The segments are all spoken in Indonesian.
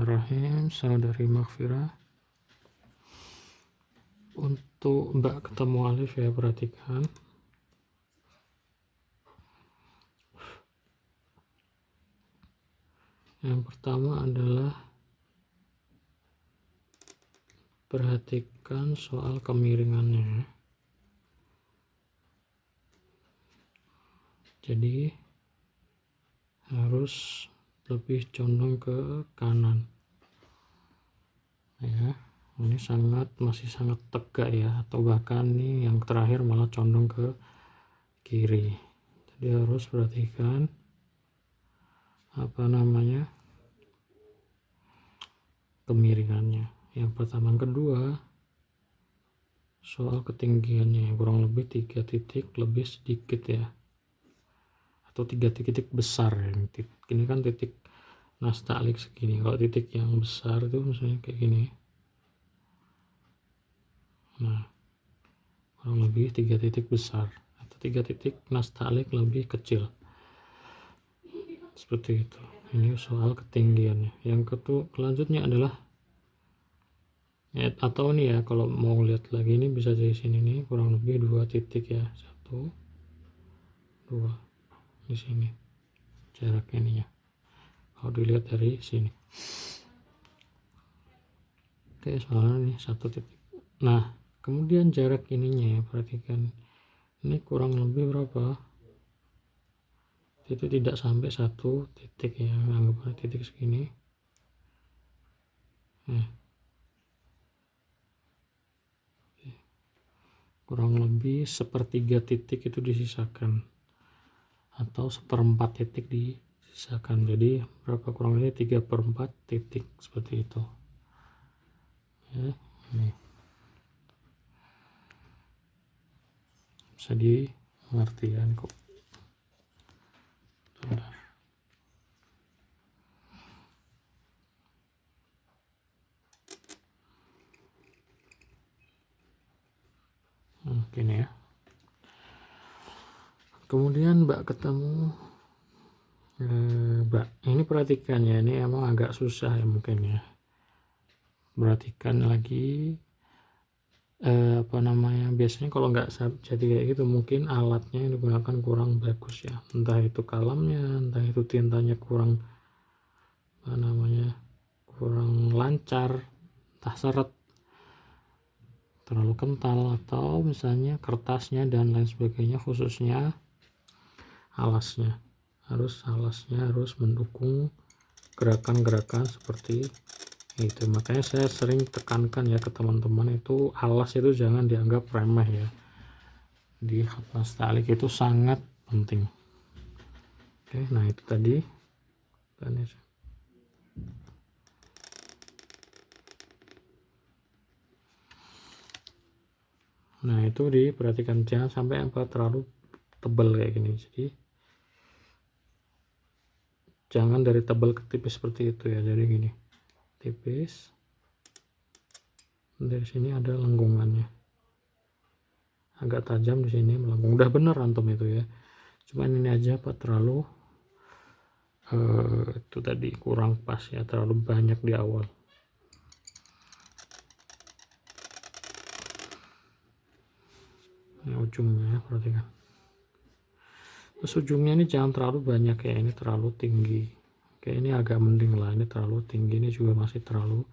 Bismillahirrahmanirrahim. Saudari Maghfirah, untuk Mbak ketemu alif ya, perhatikan. Yang pertama adalah perhatikan soal kemiringannya. Jadi harus lebih condong ke kanan ya. Ini masih sangat tegak ya, atau bahkan nih yang terakhir malah condong ke kiri. Jadi harus perhatikan kemiringannya. Yang pertama. Yang kedua, soal ketinggiannya, kurang lebih 3 titik lebih sedikit ya, atau 3 titik besar ya. Ini kan titik nasta'lik segini. Kalau titik yang besar itu misalnya kayak gini, nah kurang lebih 3 titik besar, atau 3 titik nasta'lik lebih kecil, seperti itu. Ini soal ketinggiannya. Yang selanjutnya adalah atau nih ya, kalau mau lihat lagi ini bisa dari sini nih, kurang lebih 2 titik ya, 1 2 di sini jaraknya nih ya, kalau dilihat dari sini. Oke, soalnya nih 1 titik. Nah kemudian jarak ininya ya, perhatikan ini kurang lebih berapa, itu tidak sampai 1 titik ya, anggap titik segini. Nah, kurang lebih 1/3 titik itu disisakan, atau 1/4 titik disisakan. Jadi berapa, kurang lebih 3/4 titik, seperti itu ya. Ini bisa dimengertikan kok. Bentar. Gini ya. Kemudian Mbak ketemu Mbak, ini perhatikan ya, ini emang agak susah ya mungkin ya. Perhatikan lagi biasanya kalau nggak jadi kayak gitu, mungkin alatnya yang digunakan kurang bagus ya, entah itu kalamnya, entah itu tintanya kurang kurang lancar, entah seret terlalu kental, atau misalnya kertasnya dan lain sebagainya, khususnya alasnya harus mendukung gerakan-gerakan seperti itu. Makanya saya sering tekankan ya ke teman-teman, itu alas itu jangan dianggap remeh ya, di nasta'lik itu sangat penting. Oke, nah itu tadi. Nah itu diperhatikan, jangan sampai terlalu tebal kayak gini. Jadi jangan dari tebal ke tipis seperti itu ya. Jadi gini, tipis, dari sini ada lengkungannya, agak tajam di sini melengkung. Udah bener antum itu ya, cuman ini aja terlalu itu tadi kurang pas ya, terlalu banyak di awal. Ini ujungnya ya, perhatikan. Terus ujungnya ini jangan terlalu banyak ya, ini terlalu tinggi. Oke, ini agak mending lah, ini terlalu tinggi, ini juga masih terlalu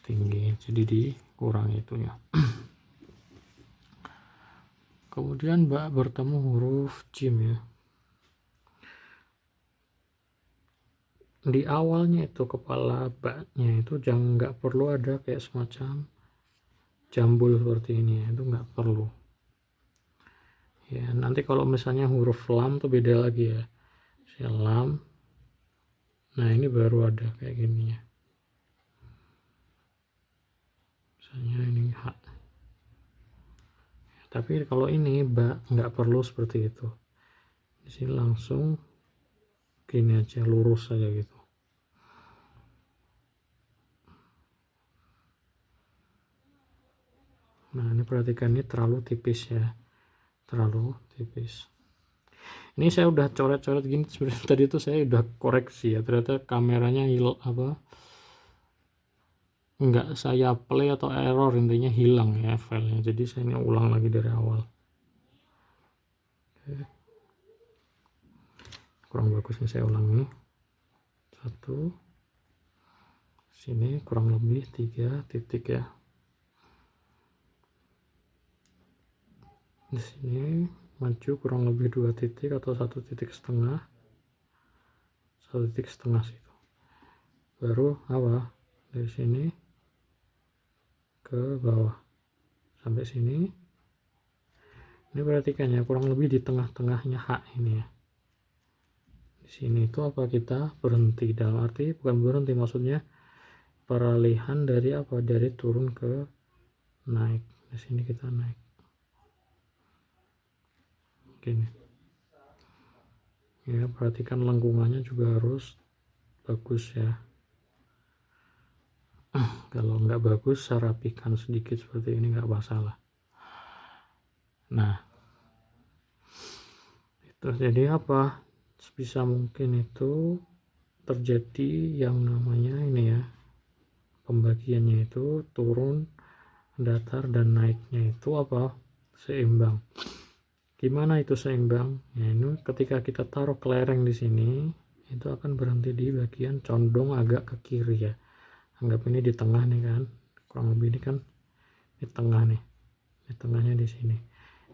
tinggi, jadi dikurangi itunya. Kemudian Mbak bertemu huruf jim ya. Di awalnya itu kepala baknya itu nggak perlu ada kayak semacam jambul seperti ini ya, itu nggak perlu ya. Nanti kalau misalnya huruf lam tuh beda lagi ya, lam. Nah ini baru ada kayak gini ya, misalnya ini H. Tapi kalau ini ba nggak perlu seperti itu, di sini langsung gini aja, lurus saja gitu. Nah ini perhatikan, ini terlalu tipis ya, terlalu tipis. Ini saya udah coret-coret gini sebenarnya, tadi itu saya udah koreksi ya, ternyata kameranya nggak saya play atau error, intinya hilang ya filenya, jadi saya ini ulang lagi dari awal. Oke. Kurang bagusnya saya ulangi. 1 sini kurang lebih 3 titik ya, di sini maju kurang lebih 2 titik atau 1,5 titik, 1,5 titik situ, baru apa dari sini ke bawah sampai sini. Ini perhatikan ya, kurang lebih di tengah-tengahnya H ini ya. Di sini itu apa, kita berhenti, dalam arti bukan berhenti, maksudnya peralihan dari apa, dari turun ke naik. Di sini kita naik gini ya, perhatikan lengkungannya juga harus bagus ya. Kalau nggak bagus saya rapikan sedikit seperti ini, nggak masalah. Nah itu jadi apa, sebisa mungkin itu terjadi yang namanya ini ya, pembagiannya itu turun, datar, dan naiknya itu apa, seimbang. Gimana itu seimbang? Ya, ini ketika kita taruh kelereng di sini, itu akan berhenti di bagian condong agak ke kiri ya. Anggap ini di tengah nih kan, kurang lebih ini kan di tengah nih, di tengahnya di sini.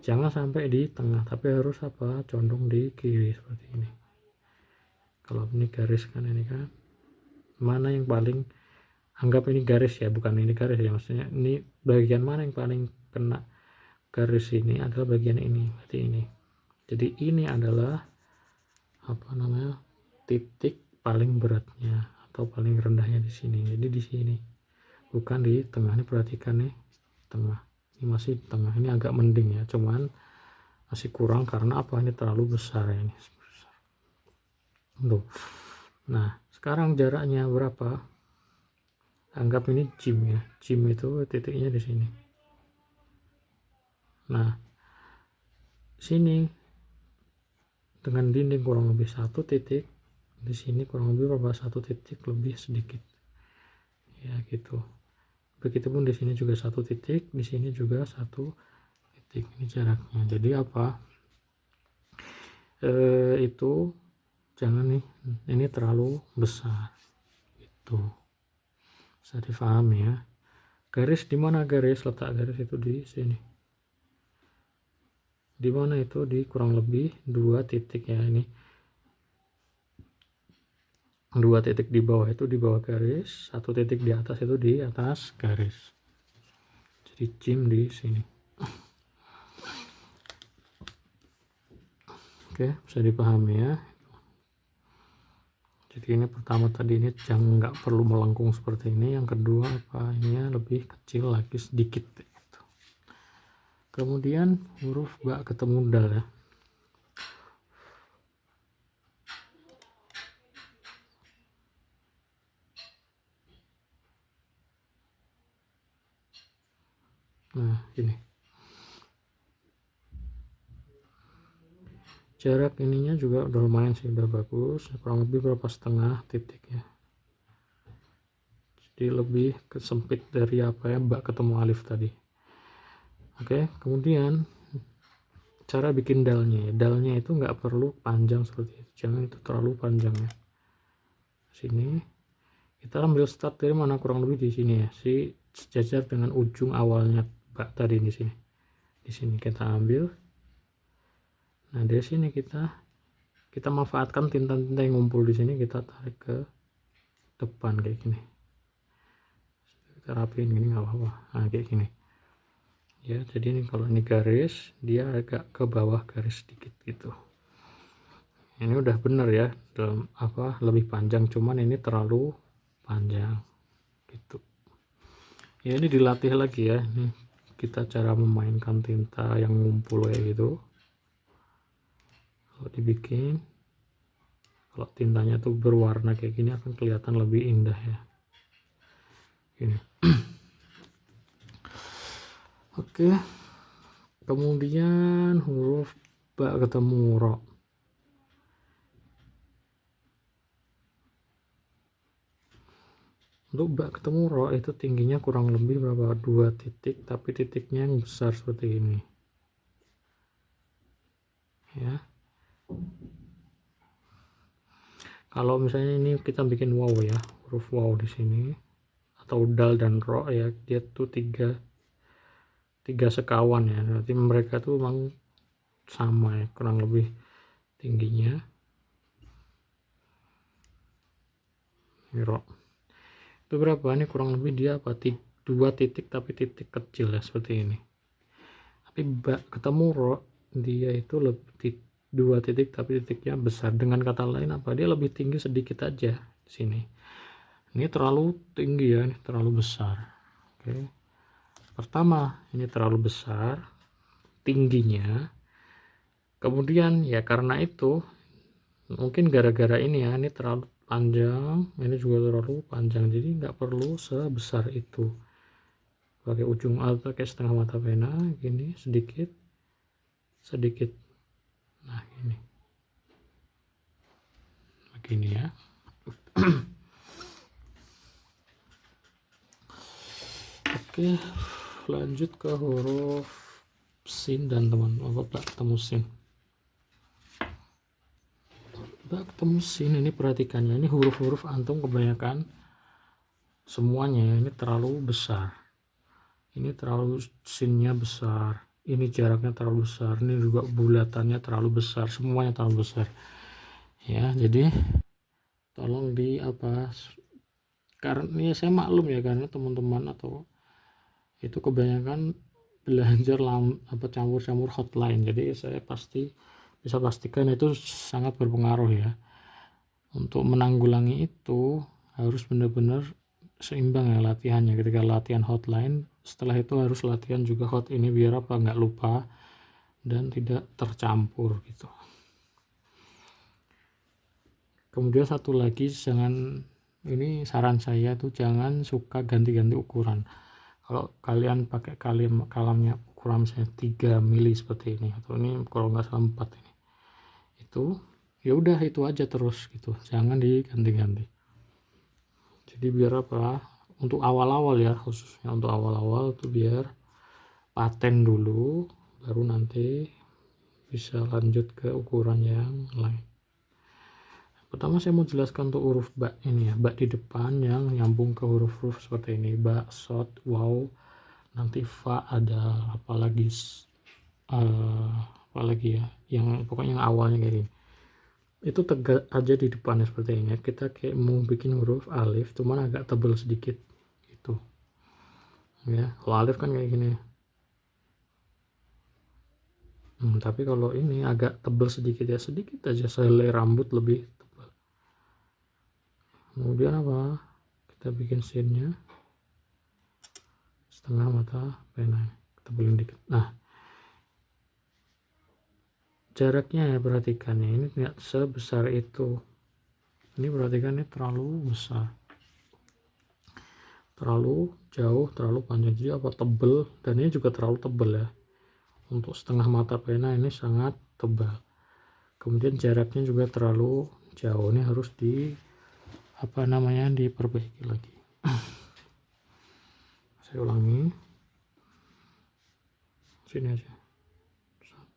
Jangan sampai di tengah, tapi harus apa, condong di kiri seperti ini. Kalau ini garis kan, ini kan mana yang paling, anggap ini garis ya, bukan ini garis ya, maksudnya ini bagian mana yang paling kena garis ini adalah bagian ini, berarti ini. Jadi ini adalah apa namanya, titik paling beratnya atau paling rendahnya di sini. Jadi di sini, bukan di tengah. Ini perhatikan nih, tengah. Ini masih di tengah. Ini agak mending ya, cuman masih kurang karena apa, ini terlalu besar ya, ini. Tuh. Nah, sekarang jaraknya berapa? Anggap ini jim ya. Jim itu titiknya di sini. Nah, sini dengan dinding kurang lebih 1 titik, di sini kurang lebih berapa, 1 titik lebih sedikit ya gitu. Begitupun di sini juga 1 titik, di sini juga 1 titik, ini jaraknya. Jadi apa, itu jangan nih, ini terlalu besar itu, bisa difahami ya. Garis di mana, garis, letak garis itu di sini. Di mana itu, di kurang lebih 2 titik ya, ini 2 titik di bawah itu di bawah garis, 1 titik di atas itu di atas garis. Jadi jim di sini. Oke, bisa dipahami ya. Jadi ini pertama tadi, ini jangan, nggak perlu melengkung seperti ini. Yang kedua apa, ini lebih kecil lagi sedikit gitu. Kemudian huruf ba ketemu dal ya. Nah ini jarak ininya juga udah lumayan sih, udah bagus, kurang lebih berapa, setengah titik ya. Jadi lebih kesempit dari apa ya, ba ketemu alif tadi. Oke, kemudian cara bikin dalnya ya. Dalnya itu nggak perlu panjang seperti itu, jangan itu terlalu panjang ya. Sini kita ambil start dari mana, kurang lebih di sini ya, si sejajar dengan ujung awalnya bak tadi di sini. Di sini kita ambil. Nah dari sini kita manfaatkan tinta-tinta yang ngumpul di sini, kita tarik ke depan kayak gini. Kita rapiin gini nggak apa-apa. Nah kayak gini. Ya jadi ini kalau ini garis, dia agak ke bawah garis sedikit gitu. Ini udah bener ya, dalam apa, lebih panjang, cuman ini terlalu panjang gitu ya. Ini dilatih lagi ya, ini kita cara memainkan tinta yang ngumpul kayak gitu. Kalau dibikin, kalau tintanya tuh berwarna kayak gini akan kelihatan lebih indah ya, gini. Oke, kemudian huruf ba ketemu ro. Untuk bak ketemu ro itu tingginya kurang lebih berapa, 2 titik, tapi titiknya yang besar seperti ini ya. Kalau misalnya ini kita bikin wow ya, huruf wow di sini atau dal dan ro ya, dia tuh tiga sekawan ya, nanti mereka tuh memang sama ya, kurang lebih tingginya. Ini ro itu berapa, ini kurang lebih dia apa, 2 titik tapi titik kecil ya seperti ini. Tapi bak ketemu ro dia itu lebih 2 titik tapi titiknya besar. Dengan kata lain apa, dia lebih tinggi sedikit aja di sini. Ini terlalu tinggi ya, ini terlalu besar. Oke, pertama ini terlalu besar tingginya, kemudian ya karena itu mungkin gara-gara ini ya, ini terlalu panjang, ini juga terlalu panjang, jadi nggak perlu sebesar itu. Pakai ujung atau pakai setengah mata pena gini, sedikit sedikit. Nah ini begini ya. Oke, lanjut ke huruf sin dan teman bak ketemu sin. Bak ketemu sin ini perhatikannya, ini huruf-huruf antum kebanyakan semuanya ya, ini terlalu besar, ini terlalu sinnya besar, ini jaraknya terlalu besar, ini juga bulatannya terlalu besar, semuanya terlalu besar ya. Jadi tolong di apa, karena ini saya maklum ya, karena teman-teman atau itu kebanyakan belajar campur-campur hotline, jadi saya bisa pastikan itu sangat berpengaruh ya. Untuk menanggulangi itu harus benar-benar seimbang ya latihannya. Ketika latihan hotline, setelah itu harus latihan juga hot ini biar apa, nggak lupa dan tidak tercampur gitu. Kemudian satu lagi, jangan, ini saran saya tuh jangan suka ganti-ganti ukuran. Kalau kalian pakai kalamnya ukuran misalnya 3 mili seperti ini, atau ini kalau nggak salah 4 ini, itu ya udah itu aja terus gitu, jangan diganti-ganti. Jadi biar apa, untuk awal-awal ya, khususnya untuk awal-awal tuh biar paten dulu, baru nanti bisa lanjut ke ukuran yang lain. Pertama saya mau jelaskan untuk huruf bak ini ya, bak di depan yang nyambung ke huruf-huruf seperti ini, bak, sod, wow, nanti fa, ada apalagi apalagi ya, yang pokoknya yang awalnya kayak gini, itu tegak aja di depannya seperti ini. Kita kayak mau bikin huruf alif cuman agak tebal sedikit gitu ya. Kalau alif kan kayak gini, tapi kalau ini agak tebal sedikit ya, sedikit aja, sehelai rambut lebih tebal. Kemudian apa, kita bikin sinnya setengah mata pena, tebelin dikit. Nah jaraknya ya, perhatikan ya, ini tidak sebesar itu, ini perhatikan ini terlalu besar, terlalu jauh, terlalu panjang, jadi apa, tebel, dan ini juga terlalu tebel ya. Untuk setengah mata pena ini sangat tebal. Kemudian jaraknya juga terlalu jauh, ini harus diperbaiki lagi. Saya ulangi, sini aja,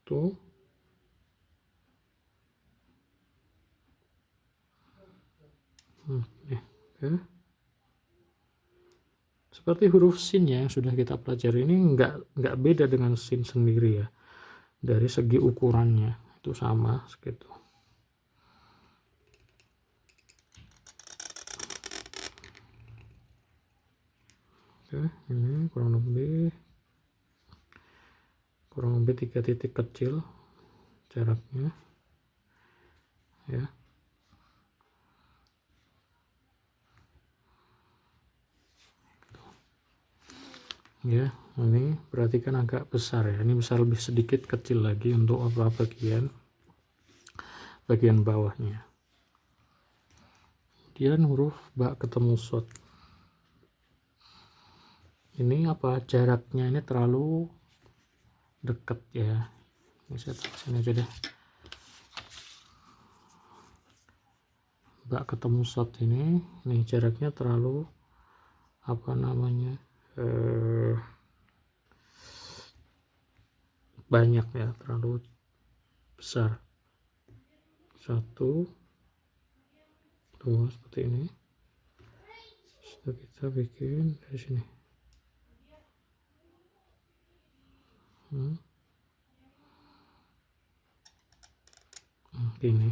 1, oke. Seperti huruf sin ya, yang sudah kita pelajari, ini nggak beda dengan sin sendiri ya, dari segi ukurannya itu sama segitu. Oke, ini kurang lebih 3 titik kecil jaraknya ya. Ya, ini perhatikan agak besar ya, ini bisa lebih sedikit kecil lagi untuk bagian bawahnya. Kemudian huruf bak ketemu sod, ini apa, jaraknya ini terlalu dekat ya. Ini saya taruh sini aja deh. Bak ketemu sod ini nih jaraknya terlalu apa namanya banyak ya, terlalu besar. 1 2 seperti ini. Setelah kita bikin dari sini gini.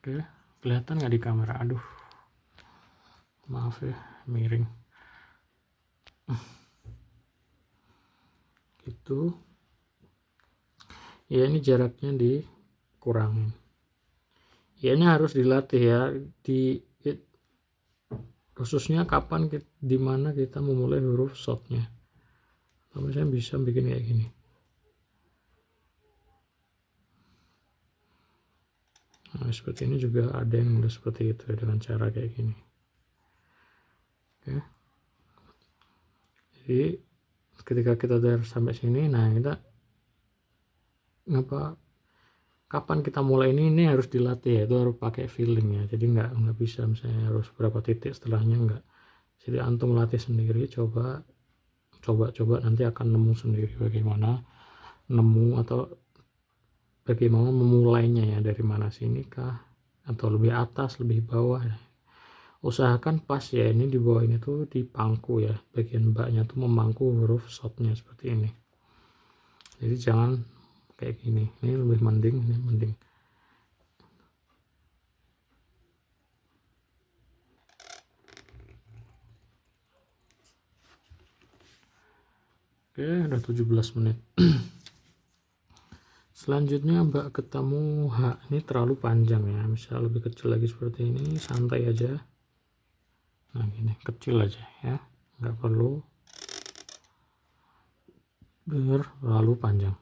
Oke, kelihatan nggak di kamera? Aduh, maaf ya, miring gitu ya. Ini jaraknya dikurangin ya, ini harus dilatih ya, khususnya kapan dimana kita memulai huruf shortnya. Tapi saya bisa bikin kayak gini. Nah, seperti ini juga ada yang udah seperti itu dengan cara kayak gini. Oke. Jadi ketika kita udah sampai sini, nah kita kapan kita mulai ini harus dilatih ya, itu harus pakai feeling ya. Jadi nggak bisa misalnya harus berapa titik setelahnya, nggak. Jadi antum latih sendiri, coba nanti akan nemu sendiri bagaimana bagaimana memulainya ya, dari mana sini kah, atau lebih atas lebih bawah ya. Usahakan pas ya, ini di bawah ini tuh di pangku ya, bagian mbaknya tuh memangku huruf shortnya seperti ini. Jadi jangan kayak gini, ini lebih mending, ini mending. Oke, udah 17 menit. Selanjutnya mbak ketemu H, ini terlalu panjang ya, misal lebih kecil lagi seperti ini, santai aja. Nah gini, kecil aja ya, nggak perlu terlalu panjang.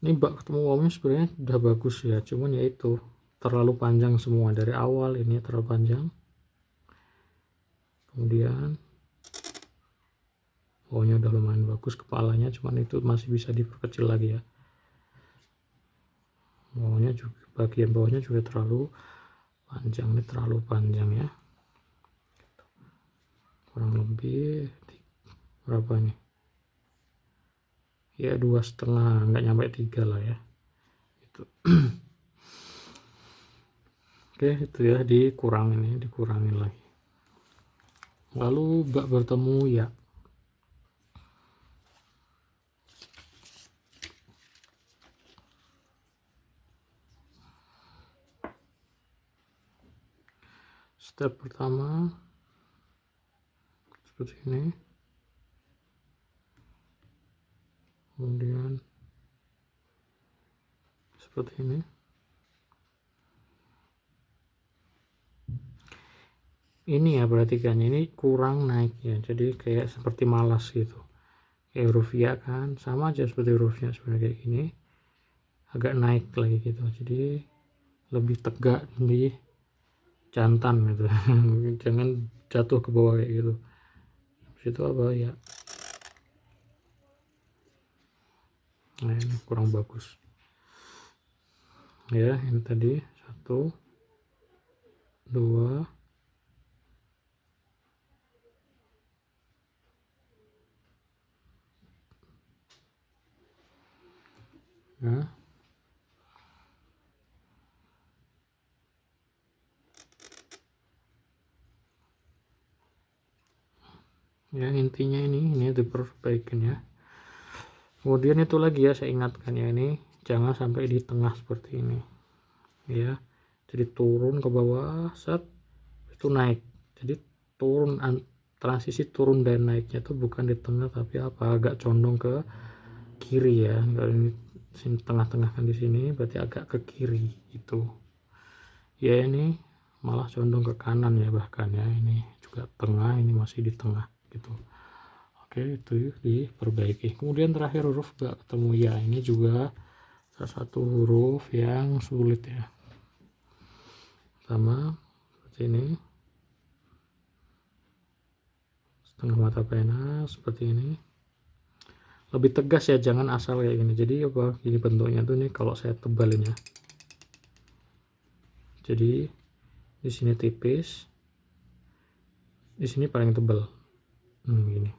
Ini mbak ketemu wawnya sebenarnya udah bagus ya, cuman ya itu terlalu panjang semua dari awal, ini terlalu panjang. Kemudian wawnya udah lumayan bagus, kepalanya cuman itu masih bisa diperkecil lagi ya. Bawahnya juga, bagian bawahnya juga terlalu panjang, ini terlalu panjang ya, kurang lebih berapa nih ya, 2,5, nggak nyampe 3 lah ya itu. Oke, itu ya, dikurangin lagi. Lalu bak bertemu ya, step pertama seperti ini, kemudian seperti ini. Ini ya, perhatikan ini kurang naik ya, jadi kayak seperti malas gitu, kayak huruf ya kan, sama aja seperti hurufnya sebenarnya kayak gini, agak naik lagi gitu, jadi lebih tegak, lebih jantan gitu. Jangan jatuh ke bawah kayak gitu. Itu apa ya, nah ini kurang bagus ya. Ini tadi 1 2 ya. Ya intinya ini diperbaikin ya. Kemudian itu lagi ya, saya ingatkan ya, ini jangan sampai di tengah seperti ini ya, jadi turun ke bawah, set itu naik, jadi turun, transisi turun dan naiknya itu bukan di tengah tapi agak condong ke kiri ya. Kalau ini sini tengah-tengah kan, di sini berarti agak ke kiri itu ya, ini malah condong ke kanan ya, bahkan ya ini juga tengah, ini masih di tengah gitu. Oke, itu diperbaiki. Kemudian terakhir huruf gak ketemu ya, ini juga salah satu huruf yang sulit ya. Pertama seperti ini, setengah mata pena seperti ini. Lebih tegas ya, jangan asal kayak gini. Jadi apa, ini bentuknya tuh nih kalau saya tebalin ya. Jadi di sini tipis, di sini paling tebal. Gini.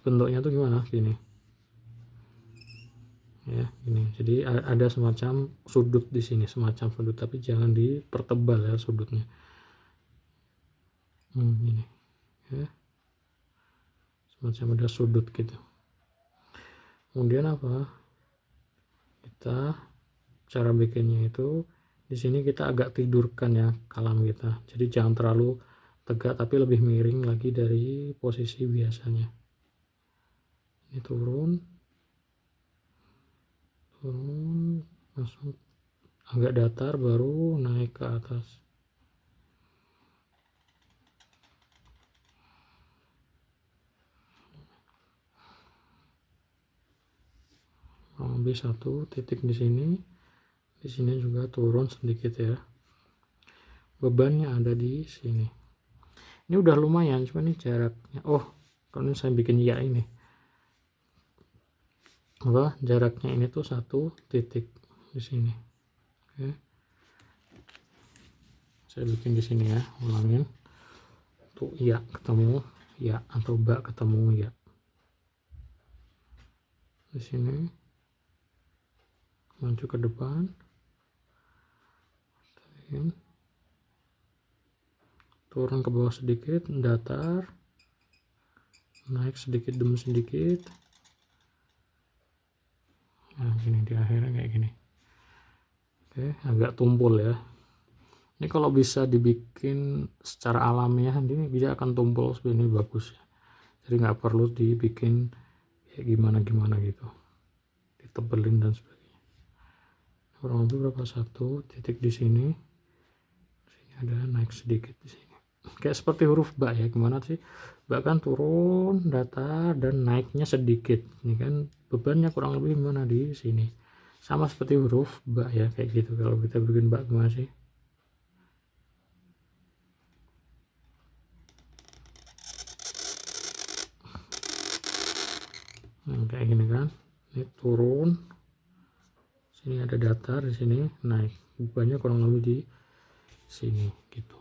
Bentuknya tuh gimana? Gini. Ya, gini. Jadi ada semacam sudut di sini, semacam sudut, tapi jangan dipertebal ya sudutnya. Gini. Ya. Semacam ada sudut gitu. Kemudian apa? Kita cara bikinnya itu di sini kita agak tidurkan ya kalam kita. Jadi jangan terlalu tegak tapi lebih miring lagi dari posisi biasanya. Ini turun langsung agak datar baru naik ke atas. Ambil satu titik di sini juga turun sedikit ya. Bebannya ada di sini. Ini udah lumayan, cuma ini jaraknya. Oh, kalau saya bikin ya ini. Apa? Jaraknya ini tuh satu titik di sini. Oke. Saya bikin di sini ya, ulangin. Tuh ya ketemu ya atau bak ketemu ya. Di sini maju ke depan. Turun ke bawah sedikit, datar, naik sedikit demi sedikit. Nah gini di akhirnya kayak gini. Oke, agak tumpul ya. Ini kalau bisa dibikin secara alamiah ini bisa akan tumpul seperti ini, bagus ya. Jadi nggak perlu dibikin kayak gimana gitu, ditebelin dan sebagainya. Kurang lebih berapa, satu titik di sini ada naik sedikit di sini. Kayak seperti huruf ba ya, gimana sih? Ba kan turun, datar dan naiknya sedikit. Ini kan bebannya kurang lebih gimana di sini. Sama seperti huruf ba ya, kayak gitu. Kalau kita bikin ba gimana sih? Nah, kayak gini kan. Ini turun. Sini ada datar, di sini naik. Bebannya kurang lebih di sini gitu.